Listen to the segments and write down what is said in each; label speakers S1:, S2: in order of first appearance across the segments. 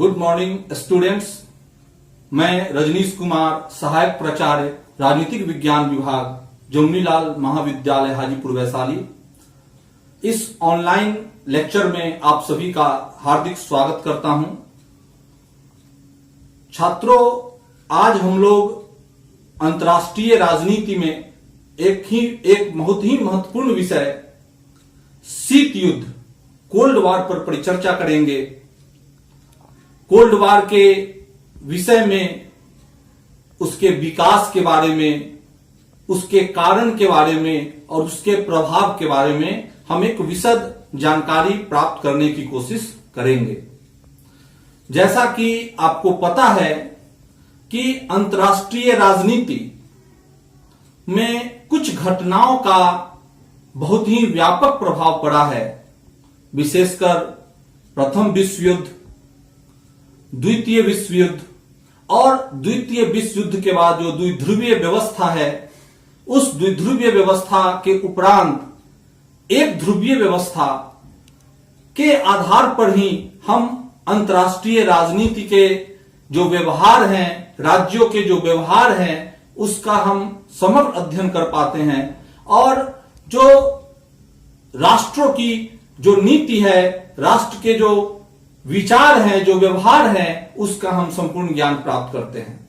S1: Good morning students. मैं रजनीश कुमार, सहायक प्राचार्य राजनीतिक विज्ञान विभाग, जमुनीलाल महाविद्यालय हाजीपुर वैशाली। इस ऑनलाइन लेक्चर में आप सभी का हार्दिक स्वागत करता हूं। छात्रों, आज हम लोग अंतर्राष्ट्रीय राजनीति में एक बहुत ही महत्वपूर्ण विषय शीत युद्ध, कोल्ड वार पर परिचर्चा करेंगे। कोल्ड वार के विषय में, उसके विकास के बारे में, उसके कारण के बारे में और उसके प्रभाव के बारे में हम एक विशद जानकारी प्राप्त करने की कोशिश करेंगे। जैसा कि आपको पता है कि अंतर्राष्ट्रीय राजनीति में कुछ घटनाओं का बहुत ही व्यापक प्रभाव पड़ा है, विशेषकर प्रथम विश्व युद्ध, द्वितीय विश्व युद्ध और द्वितीय विश्व युद्ध के बाद जो द्विध्रुवीय व्यवस्था है, उस द्विध्रुवीय व्यवस्था के उपरांत एक ध्रुवीय व्यवस्था के आधार पर ही हम अंतर्राष्ट्रीय राजनीति के जो व्यवहार हैं, राज्यों के जो व्यवहार हैं, उसका हम समग्र अध्ययन कर पाते हैं और जो राष्ट्रों की जो नीति है, राष्ट्र के जो विचार हैं, जो व्यवहार हैं, उसका हम संपूर्ण ज्ञान प्राप्त करते हैं।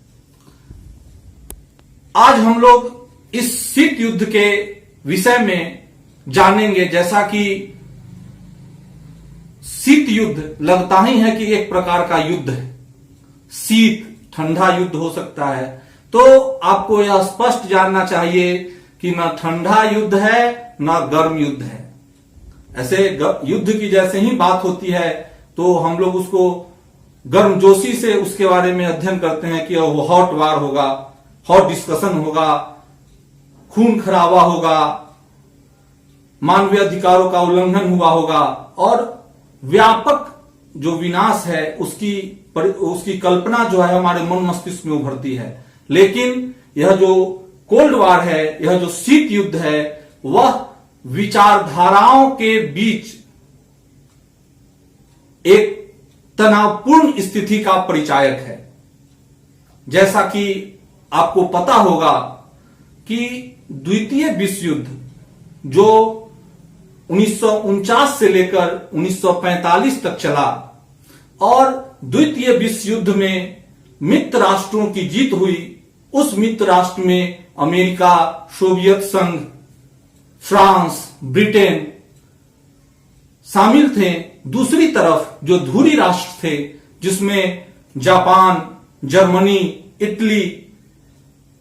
S1: आज हम लोग इस शीत युद्ध के विषय में जानेंगे। जैसा कि शीत युद्ध लगता ही है कि एक प्रकार का युद्ध है, शीत ठंडा युद्ध हो सकता है, तो आपको यह स्पष्ट जानना चाहिए कि ना ठंडा युद्ध है ना गर्म युद्ध है। ऐसे युद्ध की जैसे ही बात होती है तो हम लोग उसको गर्मजोशी से उसके बारे में अध्ययन करते हैं कि वो हॉट वार होगा, हॉट डिस्कशन होगा, खून खराबा होगा, मानवीय अधिकारों का उल्लंघन हुआ होगा और व्यापक जो विनाश है उसकी कल्पना जो है हमारे मन मस्तिष्क में उभरती है। लेकिन यह जो कोल्ड वार है, यह जो शीत युद्ध है, वह विचारधाराओं के बीच एक तनावपूर्ण स्थिति का परिचायक है। जैसा कि आपको पता होगा कि द्वितीय विश्व युद्ध जो 1949 से लेकर 1945 तक चला और द्वितीय विश्व युद्ध में मित्र राष्ट्रों की जीत हुई। उस मित्र राष्ट्र में अमेरिका, सोवियत संघ, फ्रांस, ब्रिटेन शामिल थे। दूसरी तरफ जो धुरी राष्ट्र थे, जिसमें जापान, जर्मनी, इटली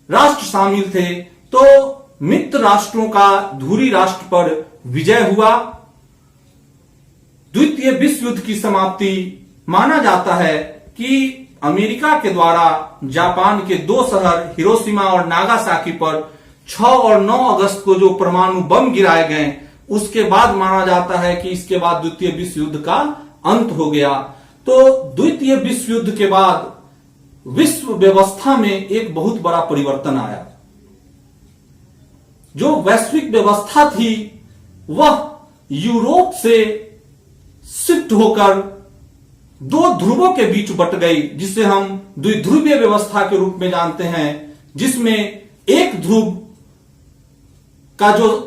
S1: राष्ट्र शामिल थे, तो मित्र राष्ट्रों का धुरी राष्ट्र पर विजय हुआ। द्वितीय विश्व युद्ध की समाप्ति माना जाता है कि अमेरिका के द्वारा जापान के दो शहर हिरोशिमा और नागासाकी पर 6 और 9 अगस्त को जो परमाणु बम गिराए गए, उसके बाद माना जाता है कि इसके बाद द्वितीय विश्व युद्ध का अंत हो गया। तो द्वितीय विश्व युद्ध के बाद विश्व व्यवस्था में एक बहुत बड़ा परिवर्तन आया। जो वैश्विक व्यवस्था थी वह यूरोप से शिफ्ट होकर 2 ध्रुवों के बीच बट गई, जिसे हम द्विध्रुवीय व्यवस्था के रूप में जानते हैं, जिसमें एक ध्रुव का जो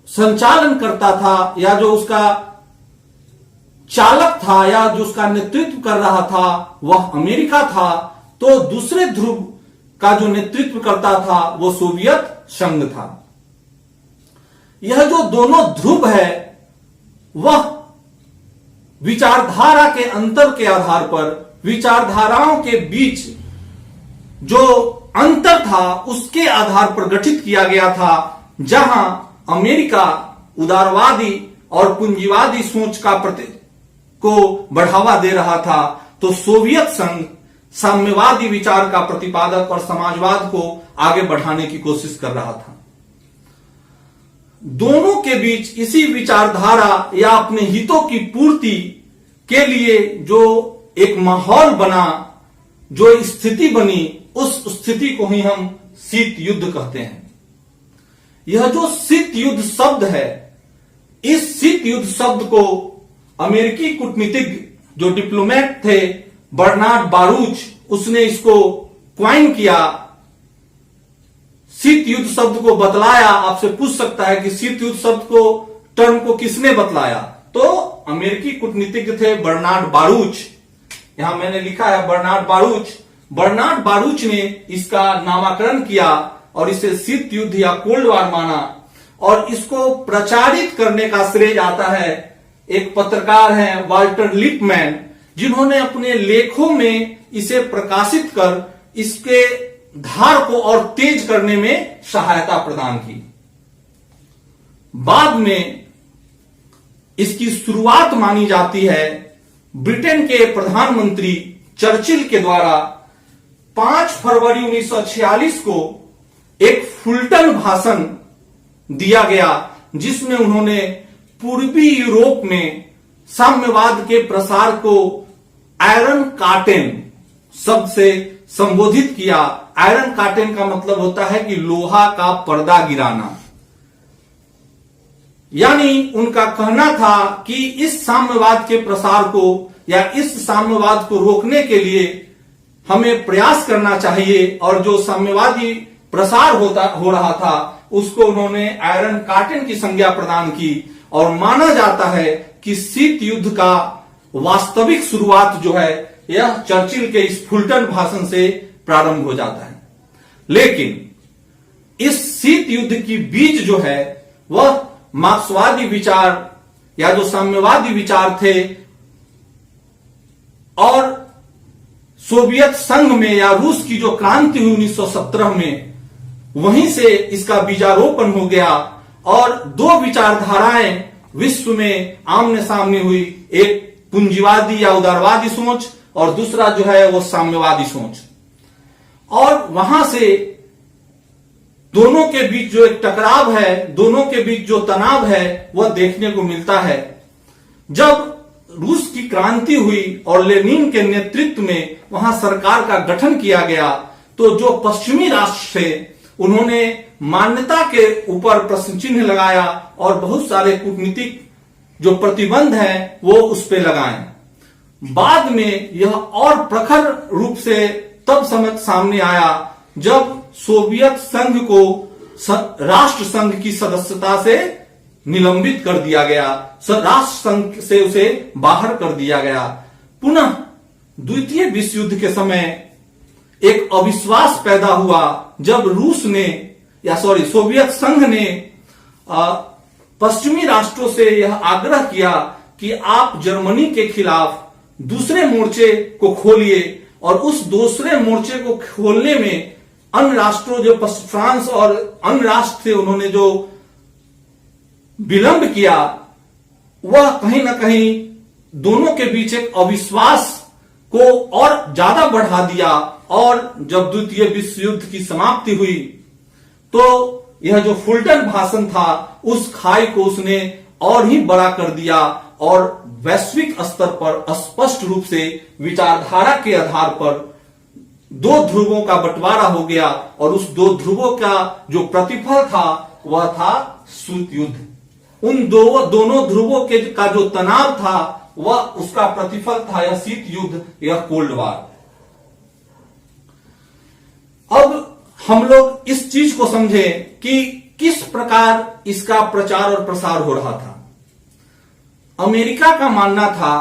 S1: संचालन करता था या जो उसका चालक था या जो उसका नेतृत्व कर रहा था वह अमेरिका था, तो दूसरे ध्रुव का जो नेतृत्व करता था वो सोवियत संघ था। यह जो दोनों ध्रुव है वह विचारधारा के अंतर के आधार पर, विचारधाराओं के बीच जो अंतर था उसके आधार पर गठित किया गया था। जहां अमेरिका उदारवादी और पूंजीवादी सोच को बढ़ावा दे रहा था, तो सोवियत संघ साम्यवादी विचार का प्रतिपादक और समाजवाद को आगे बढ़ाने की कोशिश कर रहा था। दोनों के बीच इसी विचारधारा या अपने हितों की पूर्ति के लिए जो एक माहौल बना, जो स्थिति बनी, उस स्थिति को ही हम शीत युद्ध कहते हैं। यह जो शीत युद्ध शब्द है, इस शीत युद्ध शब्द को अमेरिकी कूटनीतिज्ञ जो डिप्लोमेट थे बर्नार्ड बारूच, उसने इसको क्वाइन किया। शीत युद्ध शब्द को बतलाया। आपसे पूछ सकता है कि शीत युद्ध शब्द को, टर्म को किसने बतलाया? तो अमेरिकी कूटनीतिज्ञ थे बर्नार्ड बारूच। यहां मैंने लिखा है बर्नार्ड बारूच। बर्नार्ड बारूच ने इसका नामकरण किया और इसे शीत युद्ध या कोल्ड वार माना, और इसको प्रचारित करने का श्रेय आता है एक पत्रकार हैं वाल्टर लिपमैन, जिन्होंने अपने लेखों में इसे प्रकाशित कर इसके धार को और तेज करने में सहायता प्रदान की। बाद में इसकी शुरुआत मानी जाती है ब्रिटेन के प्रधानमंत्री चर्चिल के द्वारा 5 फरवरी 1946 को एक फुलटन भाषण दिया गया, जिसमें उन्होंने पूर्वी यूरोप में साम्यवाद के प्रसार को आयरन कार्टेन शब्द से संबोधित किया। आयरन कार्टेन का मतलब होता है कि लोहा का पर्दा गिराना। यानी उनका कहना था कि इस साम्यवाद के प्रसार को या इस साम्यवाद को रोकने के लिए हमें प्रयास करना चाहिए, और जो साम्यवादी प्रसार हो रहा था उसको उन्होंने आयरन कार्टेन की संज्ञा प्रदान की। और माना जाता है कि शीत युद्ध का वास्तविक शुरुआत जो है यह चर्चिल के इस फुलटन भाषण से प्रारंभ हो जाता है। लेकिन इस शीत युद्ध की बीज जो है वह मार्क्सवादी विचार या जो साम्यवादी विचार थे, और सोवियत संघ में या रूस की जो क्रांति हुई 1917 में, वहीं से इसका बीजारोपण हो गया और 2 विचारधाराएं विश्व में आमने सामने हुई। एक पूंजीवादी या उदारवादी सोच और दूसरा जो है वो साम्यवादी सोच। और वहां से दोनों के बीच जो एक टकराव है, दोनों के बीच जो तनाव है वह देखने को मिलता है। जब रूस की क्रांति हुई और लेनिन के नेतृत्व में वहां सरकार का गठन किया गया, तो जो पश्चिमी राष्ट्र थे उन्होंने मान्यता के ऊपर प्रश्न चिन्ह लगाया और बहुत सारे कूटनीतिक जो प्रतिबंध हैं वो उस पर लगाए। बाद में यह और प्रखर रूप से तब समझ सामने आया जब सोवियत संघ को राष्ट्र संघ की सदस्यता से निलंबित कर दिया गया, राष्ट्र संघ से उसे बाहर कर दिया गया। पुनः द्वितीय विश्व युद्ध के समय एक अविश्वास पैदा हुआ जब सोवियत संघ ने पश्चिमी राष्ट्रों से यह आग्रह किया कि आप जर्मनी के खिलाफ दूसरे मोर्चे को खोलिए, और उस दूसरे मोर्चे को खोलने में अन्य राष्ट्रों जो फ्रांस और अन्य राष्ट्र थे उन्होंने जो विलंब किया, वह कहीं ना कहीं दोनों के बीच एक अविश्वास को और ज्यादा बढ़ा दिया। और जब द्वितीय विश्व युद्ध की समाप्ति हुई तो यह जो फुलटन भाषण था उस खाई को उसने और ही बड़ा कर दिया और वैश्विक स्तर पर स्पष्ट रूप से विचारधारा के आधार पर 2 ध्रुवों का बंटवारा हो गया, और उस 2 ध्रुवों का जो प्रतिफल था वह था शीत युद्ध। उन दोनों ध्रुवों के का जो तनाव था वह उसका प्रतिफल था यह शीत युद्ध, यह कोल्ड वार। अब हम लोग इस चीज को समझें कि किस प्रकार इसका प्रचार और प्रसार हो रहा था। अमेरिका का मानना था,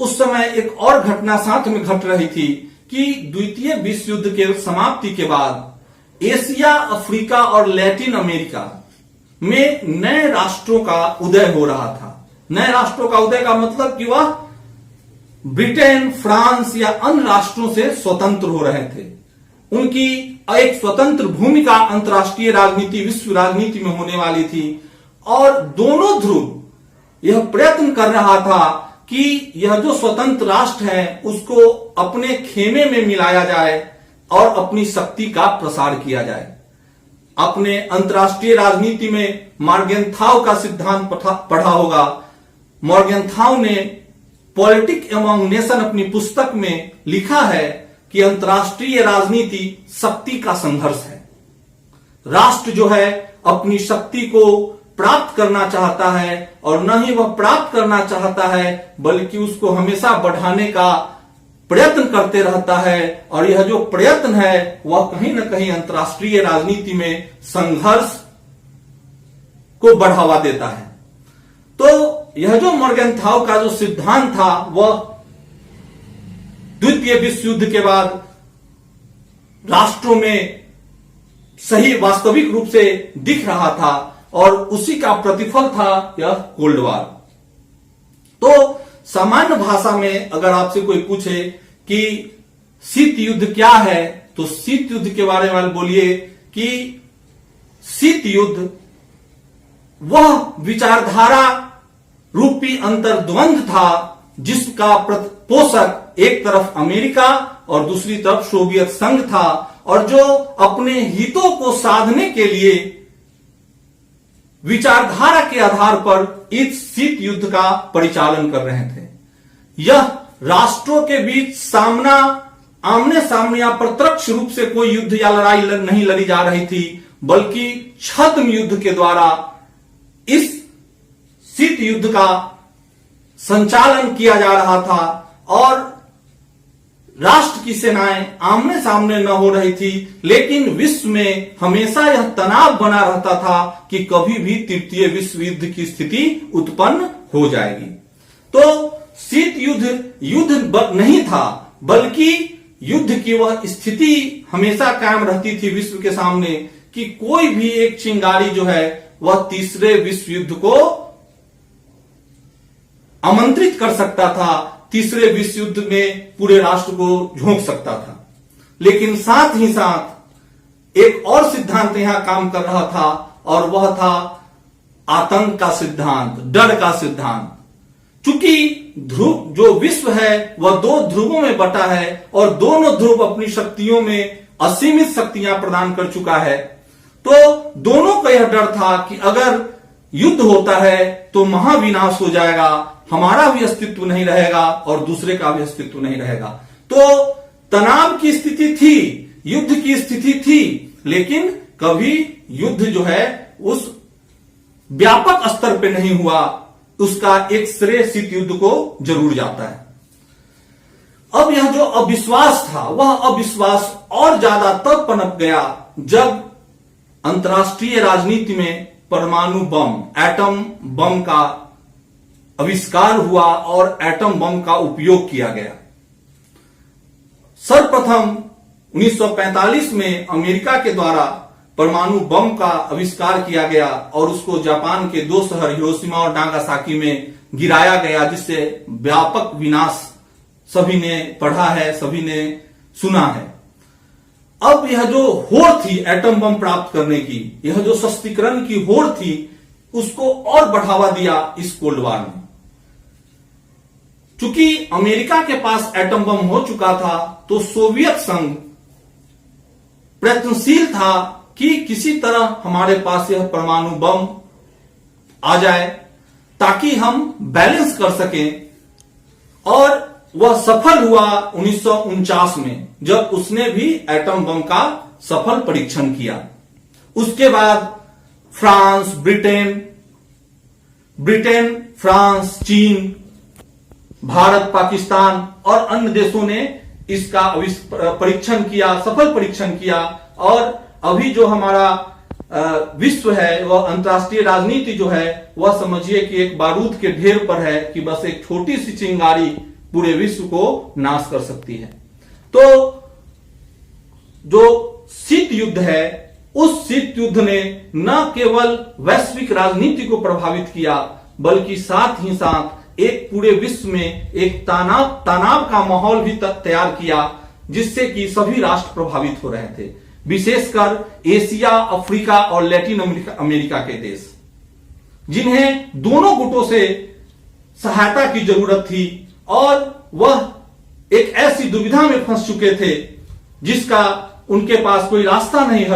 S1: उस समय एक और घटना साथ में घट रही थी कि द्वितीय विश्व युद्ध के समाप्ति के बाद एशिया, अफ्रीका और लैटिन अमेरिका में नए राष्ट्रों का उदय हो रहा था। नए राष्ट्रों का उदय का मतलब कि वह ब्रिटेन, फ्रांस या अन्य राष्ट्रों से स्वतंत्र हो रहे थे। उनकी एक स्वतंत्र भूमिका अंतर्राष्ट्रीय राजनीति, विश्व राजनीति में होने वाली थी, और दोनों ध्रुव यह प्रयत्न कर रहा था कि यह जो स्वतंत्र राष्ट्र है उसको अपने खेमे में मिलाया जाए और अपनी शक्ति का प्रसार किया जाए। अपने अंतर्राष्ट्रीय राजनीति में मॉर्गेनथाउ का सिद्धांत पढ़ा होगा। मॉर्गेनथाउ ने पॉलिटिक्स एमंग नेशन अपनी पुस्तक में लिखा है कि अंतर्राष्ट्रीय राजनीति शक्ति का संघर्ष है। राष्ट्र जो है अपनी शक्ति को प्राप्त करना चाहता है, और न ही वह प्राप्त करना चाहता है बल्कि उसको हमेशा बढ़ाने का प्रयत्न करते रहता है और यह जो प्रयत्न है वह कहीं ना कहीं अंतर्राष्ट्रीय राजनीति में संघर्ष को बढ़ावा देता है। तो यह जो मॉर्गेनथाउ का जो सिद्धांत था वह द्वितीय विश्व युद्ध के बाद राष्ट्रों में सही वास्तविक रूप से दिख रहा था और उसी का प्रतिफल था यह कोल्ड वॉर। तो सामान्य भाषा में अगर आपसे कोई पूछे कि शीत युद्ध क्या है तो शीत युद्ध के बारे में बोलिए कि शीत युद्ध वह विचारधारा रूपी अंतर्द्वंद था जिसका पोषक एक तरफ अमेरिका और दूसरी तरफ सोवियत संघ था और जो अपने हितों को साधने के लिए विचारधारा के आधार पर इस शीत युद्ध का परिचालन कर रहे थे। यह राष्ट्रों के बीच आमने सामने या प्रत्यक्ष रूप से कोई युद्ध या लड़ाई नहीं लड़ी जा रही थी, बल्कि छद्म युद्ध के द्वारा इस शीत युद्ध का संचालन किया जा रहा था और राष्ट्र की सेनाएं आमने सामने न हो रही थी, लेकिन विश्व में हमेशा यह तनाव बना रहता था कि कभी भी तृतीय विश्व युद्ध की स्थिति उत्पन्न हो जाएगी। तो शीत युद्ध नहीं था, बल्कि युद्ध की वह स्थिति हमेशा कायम रहती थी विश्व के सामने कि कोई भी एक चिंगारी जो है वह तीसरे विश्व युद्ध को आमंत्रित कर सकता था, तीसरे विश्व युद्ध में पूरे राष्ट्र को झोंक सकता था। लेकिन साथ ही साथ एक और सिद्धांत यहां काम कर रहा था और वह था आतंक का सिद्धांत, डर का सिद्धांत। चूंकि ध्रुव जो विश्व है वह दो ध्रुवों में बटा है और दोनों ध्रुव अपनी शक्तियों में असीमित शक्तियां प्रदान कर चुका है, तो दोनों का यह डर था कि अगर युद्ध होता है तो महाविनाश हो जाएगा, हमारा भी अस्तित्व नहीं रहेगा और दूसरे का भी अस्तित्व नहीं रहेगा। तो तनाव की स्थिति थी, युद्ध की स्थिति थी, लेकिन कभी युद्ध जो है उस व्यापक स्तर पे नहीं हुआ, उसका एक श्रेय शीत युद्ध को जरूर जाता है। अब यह जो अविश्वास था वह अविश्वास और ज्यादा तब पनप गया जब अंतर्राष्ट्रीय राजनीति में परमाणु बम, एटम बम का आविष्कार हुआ और एटम बम का उपयोग किया गया। सर्वप्रथम 1945 में अमेरिका के द्वारा परमाणु बम का आविष्कार किया गया और उसको जापान के दो शहर हिरोशिमा और नागासाकी में गिराया गया, जिससे व्यापक विनाश सभी ने पढ़ा है, सभी ने सुना है। अब यह जो होड़ थी एटम बम प्राप्त करने की, यह जो शस्त्रीकरण की होड़ थी, उसको और बढ़ावा दिया इस कोल्ड वॉर में। चूंकि अमेरिका के पास एटम बम हो चुका था तो सोवियत संघ प्रयत्नशील था कि किसी तरह हमारे पास यह परमाणु बम आ जाए ताकि हम बैलेंस कर सकें, और वह सफल हुआ 1949 में जब उसने भी एटम बम का सफल परीक्षण किया। उसके बाद फ्रांस, ब्रिटेन, फ्रांस, चीन, भारत, पाकिस्तान और अन्य देशों ने इसका परीक्षण किया, सफल परीक्षण किया। और अभी जो हमारा विश्व है वह अंतर्राष्ट्रीय राजनीति जो है वह समझिए कि एक बारूद के ढेर पर है कि बस एक छोटी सी चिंगारी पूरे विश्व को नाश कर सकती है। तो जो शीत युद्ध है उस शीत युद्ध ने न केवल वैश्विक राजनीति को प्रभावित किया बल्कि साथ ही साथ एक पूरे विश्व में एक तनाव का माहौल भी तैयार किया, जिससे कि सभी राष्ट्र प्रभावित हो रहे थे, विशेषकर एशिया, अफ्रीका और लैटिन अमेरिका के देश, जिन्हें दोनों गुटों से सहायता की जरूरत थी और वह एक ऐसी दुविधा में फंस चुके थे जिसका उनके पास कोई रास्ता नहीं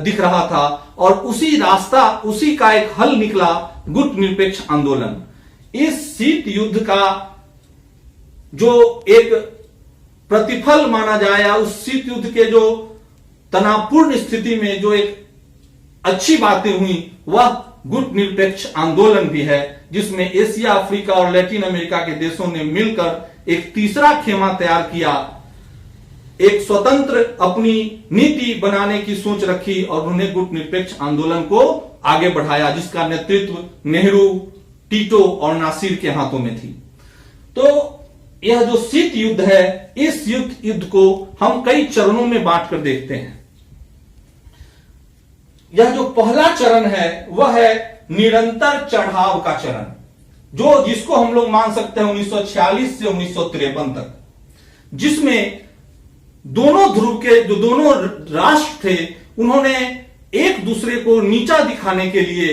S1: दिख रहा था। और उसी का एक हल निकला गुट निरपेक्ष आंदोलन। इस शीत युद्ध का जो एक प्रतिफल माना जाए या उस शीत युद्ध के जो तनावपूर्ण स्थिति में जो एक अच्छी बातें हुई वह गुट निरपेक्ष आंदोलन भी है, जिसमें एशिया, अफ्रीका और लैटिन अमेरिका के देशों ने मिलकर एक तीसरा खेमा तैयार किया, एक स्वतंत्र अपनी नीति बनाने की सोच रखी और उन्होंने गुटनिरपेक्ष आंदोलन को आगे बढ़ाया, जिसका नेतृत्व नेहरू, टीटो और नासिर के हाथों में थी। तो यह जो शीत युद्ध है, इस युद्ध को हम कई चरणों में बांटकर देखते हैं। यह जो पहला चरण है वह है निरंतर चढ़ाव का चरण, जिसको हम लोग मान सकते हैं 1946 से 1953 तक, जिसमें दोनों ध्रुव के जो दोनों राष्ट्र थे उन्होंने एक दूसरे को नीचा दिखाने के लिए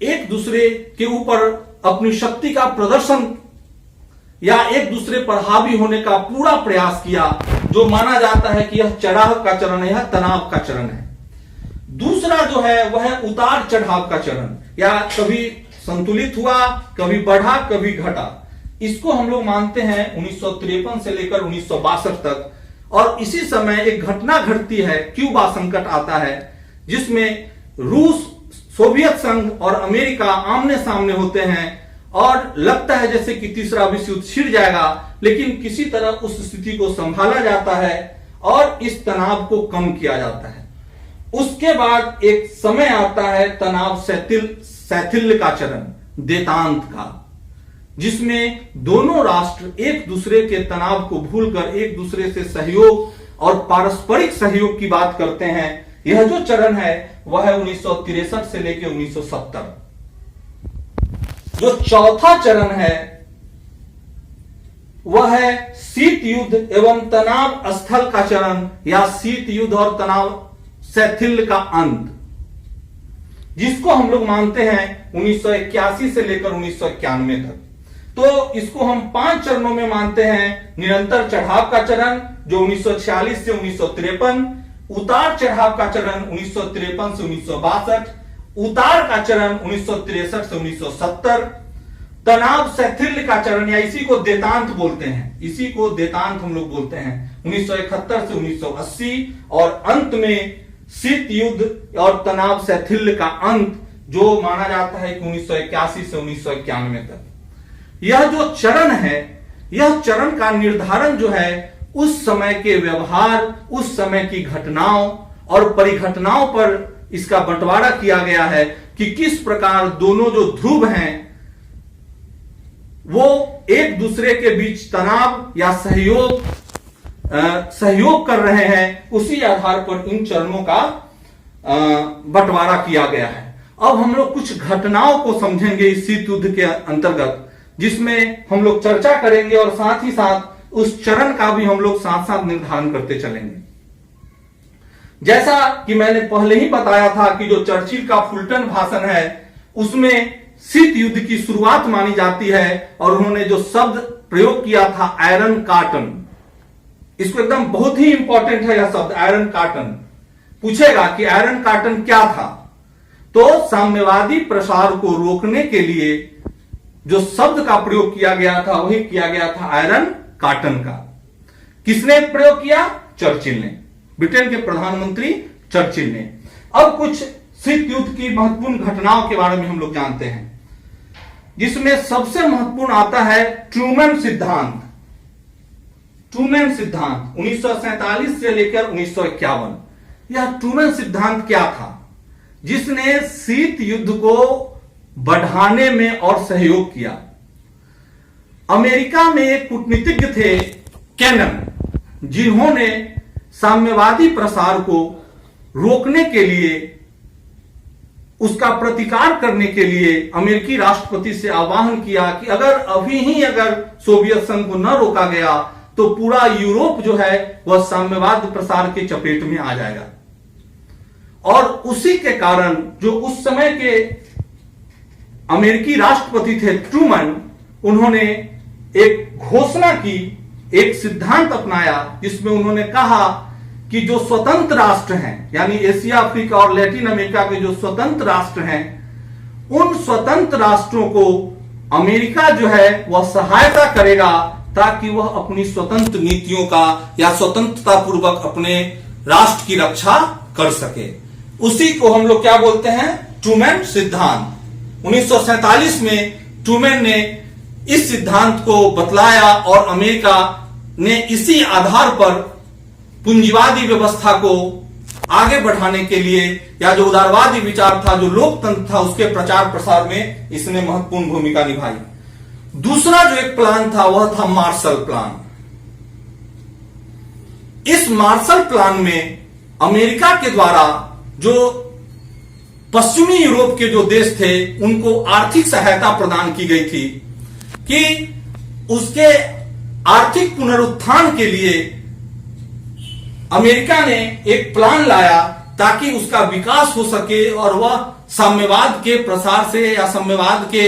S1: एक दूसरे के ऊपर अपनी शक्ति का प्रदर्शन या एक दूसरे पर हावी होने का पूरा प्रयास किया, जो माना जाता है कि यह चढ़ाव का चरण है, यह तनाव का चरण है। दूसरा जो है वह है उतार चढ़ाव का चरण, या कभी संतुलित हुआ, कभी बढ़ा, कभी घटा। इसको हम लोग मानते हैं 1953 से लेकर 1962 तक। और इसी समय एक घटना घटती है, क्यूबा संकट आता है, जिसमें रूस, सोवियत संघ और अमेरिका आमने सामने होते हैं और लगता है जैसे कि तीसरा विश्व युद्ध छिड़ जाएगा, लेकिन किसी तरह उस स्थिति को संभाला जाता है और इस तनाव को कम किया जाता है। उसके बाद एक समय आता है तनाव शैथिल्य का चरण, देतांत का, जिसमें दोनों राष्ट्र एक दूसरे के तनाव को भूलकर एक दूसरे से सहयोग और पारस्परिक सहयोग की बात करते हैं। यह जो चरण है वह है 1963 से लेकर 1970। जो चौथा चरण है वह है शीत युद्ध एवं तनाव स्थल का चरण, या शीत युद्ध और तनाव शैथिल्य का अंत, जिसको हम लोग मानते हैं 1981 से लेकर 1991 तक। तो इसको हम 5 चरणों में मानते हैं। निरंतर चढ़ाव का चरण जो 1946 से 1953, उतार चढ़ाव का चरण 1953 से 1962, उतार का चरण 1963 से 1970, तनाव शैथिल्य का चरण या इसी को देतांत बोलते हैं, इसी को देतांत हम लोग बोलते हैं 1971 से 1980, और अंत में शीत युद्ध और तनाव शैथिल्य का अंत जो माना जाता है कि 1981 से 1991 तक। यह जो चरण है, यह चरण का निर्धारण जो है उस समय के व्यवहार, उस समय की घटनाओं और परिघटनाओं पर इसका बंटवारा किया गया है कि किस प्रकार दोनों जो ध्रुव हैं वो एक दूसरे के बीच तनाव या सहयोग कर रहे हैं। उसी आधार पर इन चरणों का बंटवारा किया गया है। अब हम लोग कुछ घटनाओं को समझेंगे इस शीत युद्ध के अंतर्गत, जिसमें हम लोग चर्चा करेंगे और साथ ही साथ उस चरण का भी हम लोग साथ साथ निर्धारण करते चलेंगे। जैसा कि मैंने पहले ही बताया था कि जो चर्चिल का फुलटन भाषण है उसमें शीत युद्ध की शुरुआत मानी जाती है, और उन्होंने जो शब्द प्रयोग किया था आयरन कार्टन, इसको एकदम बहुत ही इंपॉर्टेंट है यह शब्द आयरन कार्टन। पूछेगा कि आयरन कार्टन क्या था, तो साम्यवादी प्रसार को रोकने के लिए जो शब्द का प्रयोग किया गया था वही किया गया था आयरन कार्टन का। किसने प्रयोग किया? चर्चिल ने, ब्रिटेन के प्रधानमंत्री चर्चिल ने। अब कुछ शीत युद्ध की महत्वपूर्ण घटनाओं के बारे में हम लोग जानते हैं, जिसमें सबसे महत्वपूर्ण आता है ट्रूमैन सिद्धांत। ट्रूमैन सिद्धांत 1947 से लेकर 1951। यह ट्रूमैन सिद्धांत क्या था? जिसने शीत युद्ध को बढ़ाने में और सहयोग किया। अमेरिका में एक कूटनीतिज्ञ थे कैनन, जिन्होंने साम्यवादी प्रसार को रोकने के लिए, उसका प्रतिकार करने के लिए अमेरिकी राष्ट्रपति से आह्वान किया कि अगर सोवियत संघ को न रोका गया तो पूरा यूरोप जो है वह साम्यवाद प्रसार के चपेट में आ जाएगा। और उसी के कारण जो उस समय के अमेरिकी राष्ट्रपति थे ट्रूमैन, उन्होंने एक घोषणा की, एक सिद्धांत अपनाया, जिसमें उन्होंने कहा कि जो स्वतंत्र राष्ट्र हैं, यानी एशिया, अफ्रीका और लैटिन अमेरिका के जो स्वतंत्र राष्ट्र हैं, उन स्वतंत्र राष्ट्रों को अमेरिका जो है वह सहायता करेगा ताकि वह अपनी स्वतंत्र नीतियों का या स्वतंत्रता पूर्वक अपने राष्ट्र की रक्षा कर सके। उसी को हम लोग क्या बोलते हैं? ट्रूमैन सिद्धांत। 1947 में ट्रूमैन ने इस सिद्धांत को बतलाया और अमेरिका ने इसी आधार पर पूंजीवादी व्यवस्था को आगे बढ़ाने के लिए, या जो उदारवादी विचार था, जो लोकतंत्र था, उसके प्रचार प्रसार में इसने महत्वपूर्ण भूमिका निभाई। दूसरा जो एक प्लान था वह था मार्शल प्लान। इस मार्शल प्लान में अमेरिका के द्वारा जो पश्चिमी यूरोप के जो देश थे उनको आर्थिक सहायता प्रदान की गई थी कि उसके आर्थिक पुनरुत्थान के लिए अमेरिका ने एक प्लान लाया ताकि उसका विकास हो सके और वह साम्यवाद के प्रसार से या साम्यवाद के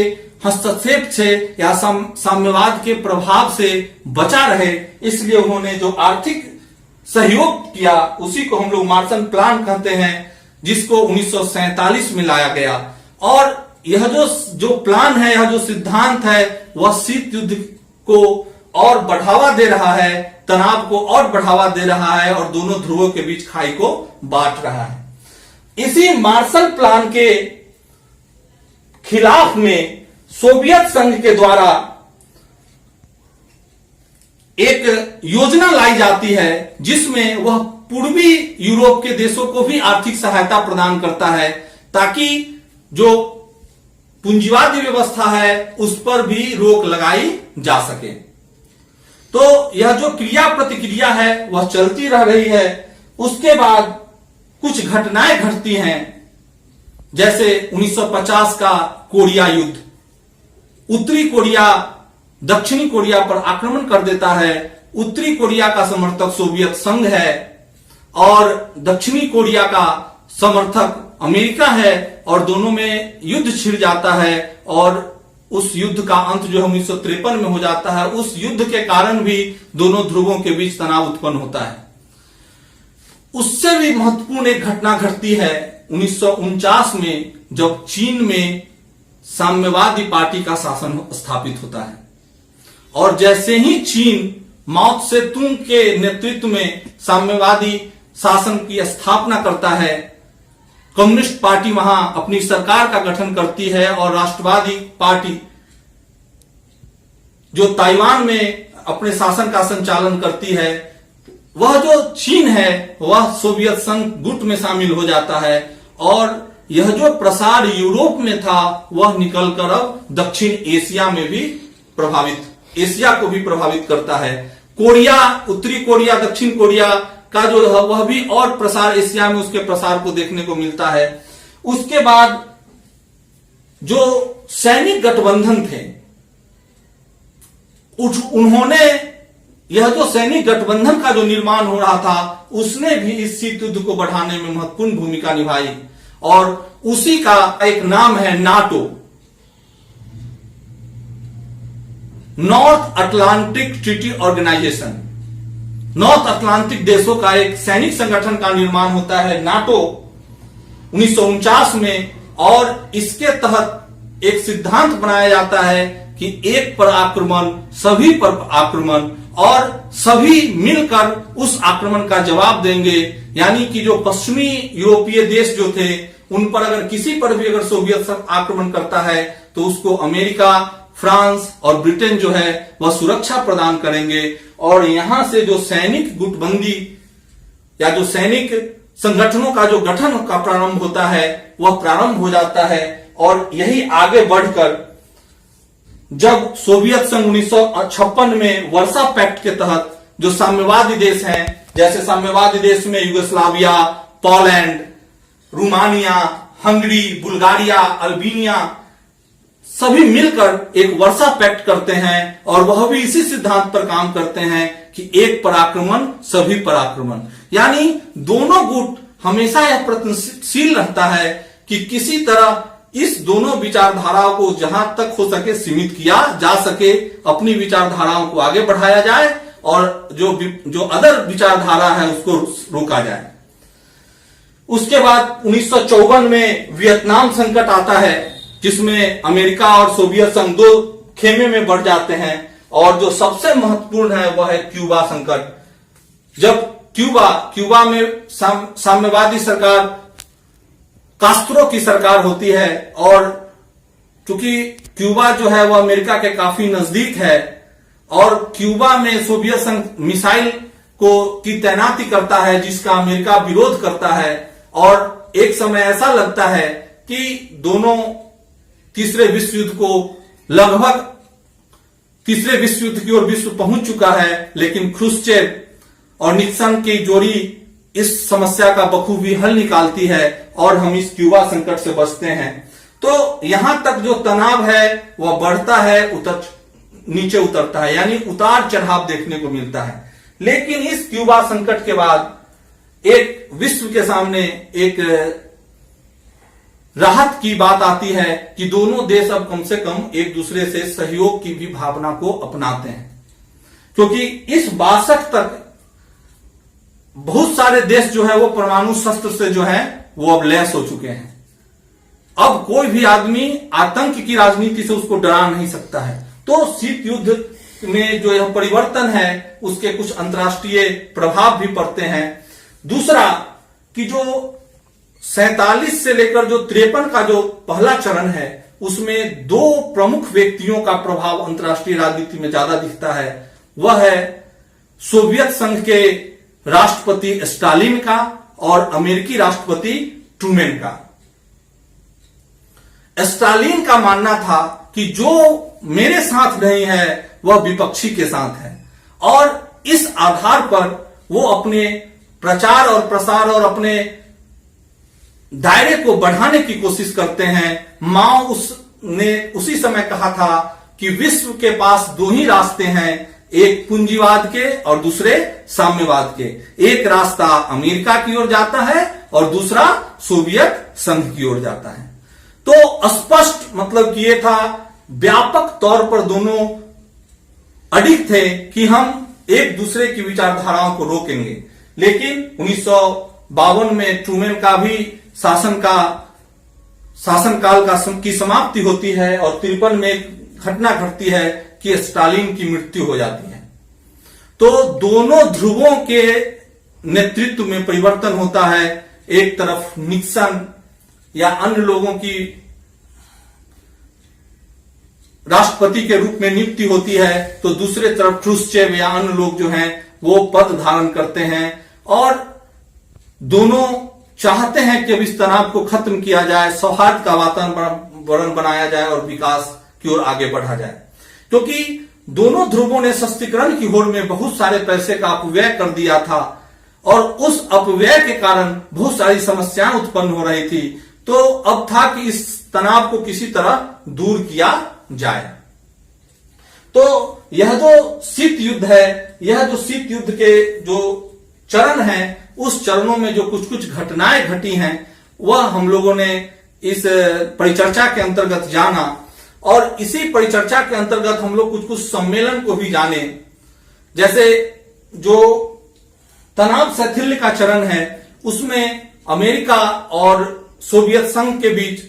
S1: हस्तक्षेप से या साम्यवाद के प्रभाव से बचा रहे। इसलिए उन्होंने जो आर्थिक सहयोग किया उसी को हम लोग मार्शल प्लान कहते हैं, जिसको 1947 में लाया गया। और यह जो प्लान है, यह जो सिद्धांत है, वह शीत युद्ध को और बढ़ावा दे रहा है, तनाव को और बढ़ावा दे रहा है और दोनों ध्रुवों के बीच खाई को बांट रहा है। इसी मार्शल प्लान के खिलाफ में सोवियत संघ के द्वारा एक योजना लाई जाती है जिसमें वह पूर्वी यूरोप के देशों को भी आर्थिक सहायता प्रदान करता है ताकि जो पूंजीवादी व्यवस्था है उस पर भी रोक लगाई जा सके। तो यह जो क्रिया प्रतिक्रिया है वह चलती रह रही है। उसके बाद कुछ घटनाएं घटती हैं, जैसे 1950 का कोरिया युद्ध। उत्तरी कोरिया दक्षिणी कोरिया पर आक्रमण कर देता है। उत्तरी कोरिया का समर्थक सोवियत संघ है और दक्षिणी कोरिया का समर्थक अमेरिका है और दोनों में युद्ध छिड़ जाता है और उस युद्ध का अंत जो 1953 में हो जाता है। उस युद्ध के कारण भी दोनों ध्रुवों के बीच तनाव उत्पन्न होता है। उससे भी महत्वपूर्ण एक घटना घटती है 1949 में, जब चीन में साम्यवादी पार्टी का शासन स्थापित होता है। और जैसे ही चीन माओ त्से तुंग के नेतृत्व में साम्यवादी शासन की स्थापना करता है, कम्युनिस्ट पार्टी वहां अपनी सरकार का गठन करती है और राष्ट्रवादी पार्टी जो ताइवान में अपने शासन का संचालन करती है, वह जो चीन है वह सोवियत संघ गुट में शामिल हो जाता है और यह जो प्रसार यूरोप में था वह निकलकर अब दक्षिण एशिया में भी एशिया को भी प्रभावित करता है। कोरिया, उत्तरी कोरिया, दक्षिण कोरिया का जो है वह भी और प्रसार एशिया में उसके प्रसार को देखने को मिलता है। उसके बाद जो सैनिक गठबंधन थे उन्होंने यह जो सैनिक गठबंधन का जो निर्माण हो रहा था उसने भी इस शीत युद्ध को बढ़ाने में महत्वपूर्ण भूमिका निभाई और उसी का एक नाम है NATO, North Atlantic Treaty Organisation. North Atlantic देशों का एक सैनिक संगठन का निर्माण होता है नाटो 1949 में और इसके तहत एक सिद्धांत बनाया जाता है कि एक पर आक्रमण, सभी पर आक्रमण और सभी मिलकर उस आक्रमण का जवाब देंगे। यानी कि जो पश्चिमी यूरोपीय देश जो थे उन पर अगर किसी पर भी अगर सोवियत संघ आक्रमण करता है तो उसको अमेरिका, फ्रांस और ब्रिटेन जो है वह सुरक्षा प्रदान करेंगे। और यहां से जो सैनिक गुटबंदी या जो सैनिक संगठनों का जो गठन का प्रारंभ होता है वह प्रारंभ हो जाता है। और यही आगे बढ़कर जब सोवियत संघ 1956 में वर्सा पैक्ट के तहत जो साम्यवादी देश हैं, जैसे साम्यवादी देश में Yugoslavia, Poland, Romania, Hungary, Bulgaria, Albania सभी मिलकर एक वर्सा पैक्ट करते हैं और वह भी इसी सिद्धांत पर काम करते हैं कि एक पर आक्रमण, सभी पर आक्रमण। यानी दोनों गुट हमेशा यह प्रयत्नशील रहता है कि किसी तरह इस दोनों विचारधाराओं को जहां तक हो सके सीमित किया जा सके, अपनी विचारधाराओं को आगे बढ़ाया जाए और जो अदर विचारधारा है उसको रोका जाए। उसके बाद 1954 में वियतनाम संकट आता है जिसमें अमेरिका और सोवियत संघ दो खेमे में बढ़ जाते हैं और जो सबसे महत्वपूर्ण है वह है क्यूबा संकट। जब क्यूबा में साम्यवादी सरकार कास्त्रो की सरकार होती है और क्योंकि क्यूबा जो है वह अमेरिका के काफी नजदीक है और क्यूबा में सोवियत संघ मिसाइल की तैनाती करता है जिसका अमेरिका विरोध करता है और एक समय ऐसा लगता है कि दोनों तीसरे विश्व युद्ध को लगभग तीसरे विश्व युद्ध की ओर विश्व पहुंच चुका है, लेकिन ख्रुश्चेव और निक्सन की जोड़ी इस समस्या का बखूबी हल निकालती है और हम इस क्यूबा संकट से बचते हैं। तो यहां तक जो तनाव है वह बढ़ता है, नीचे उतरता है, यानी उतार चढ़ाव देखने को मिलता है। लेकिन इस क्यूबा संकट के बाद एक विश्व के सामने एक राहत की बात आती है कि दोनों देश अब कम से कम एक दूसरे से सहयोग की भी भावना को अपनाते हैं, क्योंकि इस 62 तक बहुत सारे देश जो है वो परमाणु शस्त्र से जो है वो अब लैस हो चुके हैं। अब कोई भी आदमी आतंक की राजनीति से उसको डरा नहीं सकता है। तो शीत युद्ध में जो यह परिवर्तन है उसके कुछ अंतर्राष्ट्रीय प्रभाव भी पड़ते हैं। दूसरा कि जो 47 से लेकर जो 53 का जो पहला चरण है उसमें दो प्रमुख व्यक्तियों का प्रभाव अंतर्राष्ट्रीय राजनीति में ज्यादा दिखता है। वह है सोवियत संघ के राष्ट्रपति स्टालिन का और अमेरिकी राष्ट्रपति ट्रूमैन का। स्टालिन का मानना था कि जो मेरे साथ नहीं है वह विपक्षी के साथ है और इस आधार पर वो अपने प्रचार और प्रसार और अपने दायरे को बढ़ाने की कोशिश करते हैं। माओ उसने उसी समय कहा था कि विश्व के पास दो ही रास्ते हैं, एक पूंजीवाद के और दूसरे साम्यवाद के। एक रास्ता अमेरिका की ओर जाता है और दूसरा सोवियत संघ की ओर जाता है। तो स्पष्ट मतलब कि यह था, व्यापक तौर पर दोनों अडिग थे कि हम एक दूसरे की विचारधाराओं को रोकेंगे। लेकिन 1952 में ट्रूमैन का भी शासनकाल की समाप्ति होती है और 53 में एक घटना घटती है कि स्टालिन की मृत्यु हो जाती है। तो दोनों ध्रुवों के नेतृत्व में परिवर्तन होता है। एक तरफ निक्सन या अन्य लोगों की राष्ट्रपति के रूप में नियुक्ति होती है, तो दूसरे तरफ ख्रुश्चेव या अन्य लोग जो हैं वो पद धारण करते हैं और दोनों चाहते हैं कि अब इस तनाव को खत्म किया जाए, सौहार्द का वातावरण बनाया जाए और विकास की ओर आगे बढ़ा जाए। क्योंकि दोनों ध्रुवों ने सशक्तिकरण की होड़ में बहुत सारे पैसे का अपव्यय कर दिया था और उस अपव्यय के कारण बहुत सारी समस्याएं उत्पन्न हो रही थी। तो अब था कि इस तनाव को किसी तरह दूर किया जाए। तो यह जो शीत युद्ध है, यह जो शीत युद्ध के जो चरण हैं, उस चरणों में जो कुछ कुछ घटनाएं घटी हैं वह हम लोगों ने इस परिचर्चा के अंतर्गत जाना और इसी परिचर्चा के अंतर्गत हम लोग कुछ कुछ सम्मेलन को भी जाने। जैसे जो तनाव शैथिल्य का चरण है उसमें अमेरिका और सोवियत संघ के बीच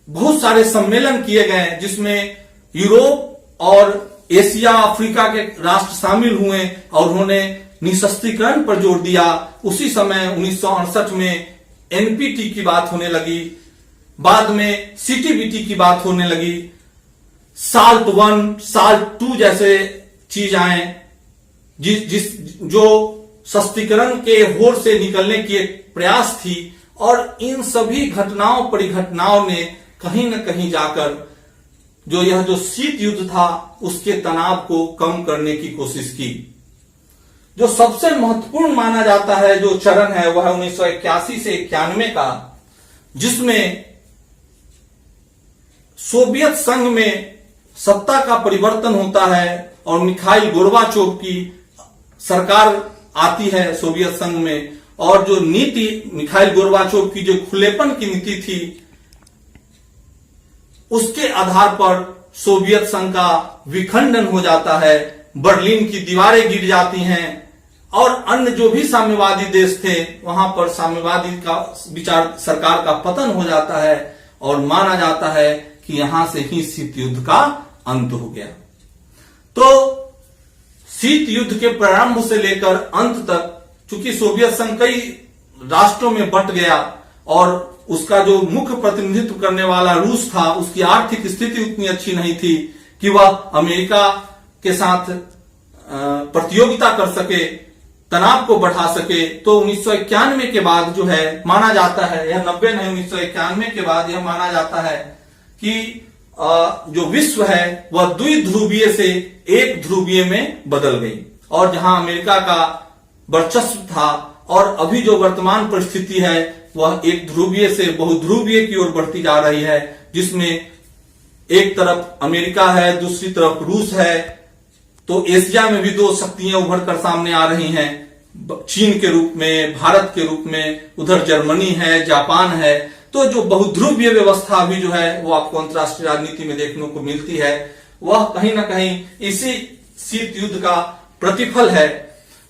S1: बहुत सारे सम्मेलन किए गए जिसमें यूरोप और एशिया अफ्रीका के राष्ट्र शामिल हुए और उन्होंने निशस्त्रीकरण पर जोर दिया। उसी समय 1968 में एनपीटी की बात होने लगी, बाद में सीटीबीटी की बात होने लगी, साल्ट 1 साल्ट 2 जैसे चीज आए जो शस्त्रीकरण के होड़ से निकलने की एक प्रयास थी। और इन सभी घटनाओं परिघटनाओं ने कहीं न कहीं जाकर जो यह जो शीत युद्ध था उसके तनाव को कम करने की कोशिश की। जो सबसे महत्वपूर्ण माना जाता है जो चरण है वह 1981 से 91 का, जिसमें सोवियत संघ में सत्ता का परिवर्तन होता है और मिखाइल गोर्बाचोव की सरकार आती है सोवियत संघ में। और जो नीति मिखाइल गोर्बाचोव की जो खुलेपन की नीति थी उसके आधार पर सोवियत संघ का विखंडन हो जाता है, बर्लिन की दीवारें गिर जाती हैं और अन्य जो भी साम्यवादी देश थे वहां पर साम्यवादी का विचार सरकार का पतन हो जाता है और माना जाता है कि यहां से ही शीत युद्ध का अंत हो गया। तो शीत युद्ध के प्रारंभ से लेकर अंत तक, चूंकि सोवियत संघ कई राष्ट्रों में बंट गया और उसका जो मुख्य प्रतिनिधित्व करने वाला रूस था, उसकी आर्थिक स्थिति उतनी अच्छी नहीं थी कि वह अमेरिका के साथ प्रतियोगिता कर सके, तनाव को बढ़ा सके। तो 1991 के बाद जो है माना जाता है, यह 90 नहीं 1991 के बाद यह माना जाता है कि जो विश्व है वह द्विध्रुवीय से एक ध्रुवीय में बदल गई, और जहां अमेरिका का वर्चस्व था और अभी जो वर्तमान परिस्थिति है वह एक ध्रुवीय से बहुध्रुवीय की ओर बढ़ती जा रही है, जिसमें एक तरफ अमेरिका है, दूसरी तरफ रूस है। तो एशिया में भी दो शक्तियां उभर कर सामने आ रही हैं, चीन के रूप में, भारत के रूप में, उधर जर्मनी है, जापान है। तो जो बहुध्रुवीय व्यवस्था अभी जो है वो आपको अंतर्राष्ट्रीय राजनीति में देखने को मिलती है, वह कहीं ना कहीं इसी शीत युद्ध का प्रतिफल है।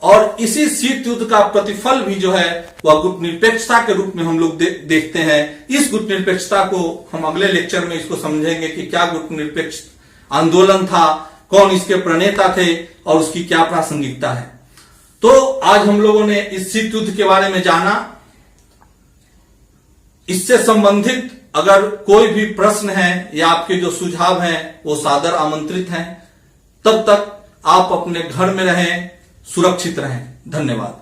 S1: और इसी शीत युद्ध का प्रतिफल भी जो है वह गुटनिरपेक्षता के रूप में हम लोग देखते हैं। इस गुटनिरपेक्षता को हम अगले लेक्चर में इसको समझेंगे कि क्या गुटनिरपेक्ष आंदोलन था, कौन इसके प्रणेता थे और उसकी क्या प्रासंगिकता है। तो आज हम लोगों ने इस शीत युद्ध के बारे में जाना। इससे संबंधित अगर कोई भी प्रश्न है या आपके जो सुझाव हैं वो सादर आमंत्रित हैं। तब तक आप अपने घर में रहें, सुरक्षित रहें। धन्यवाद।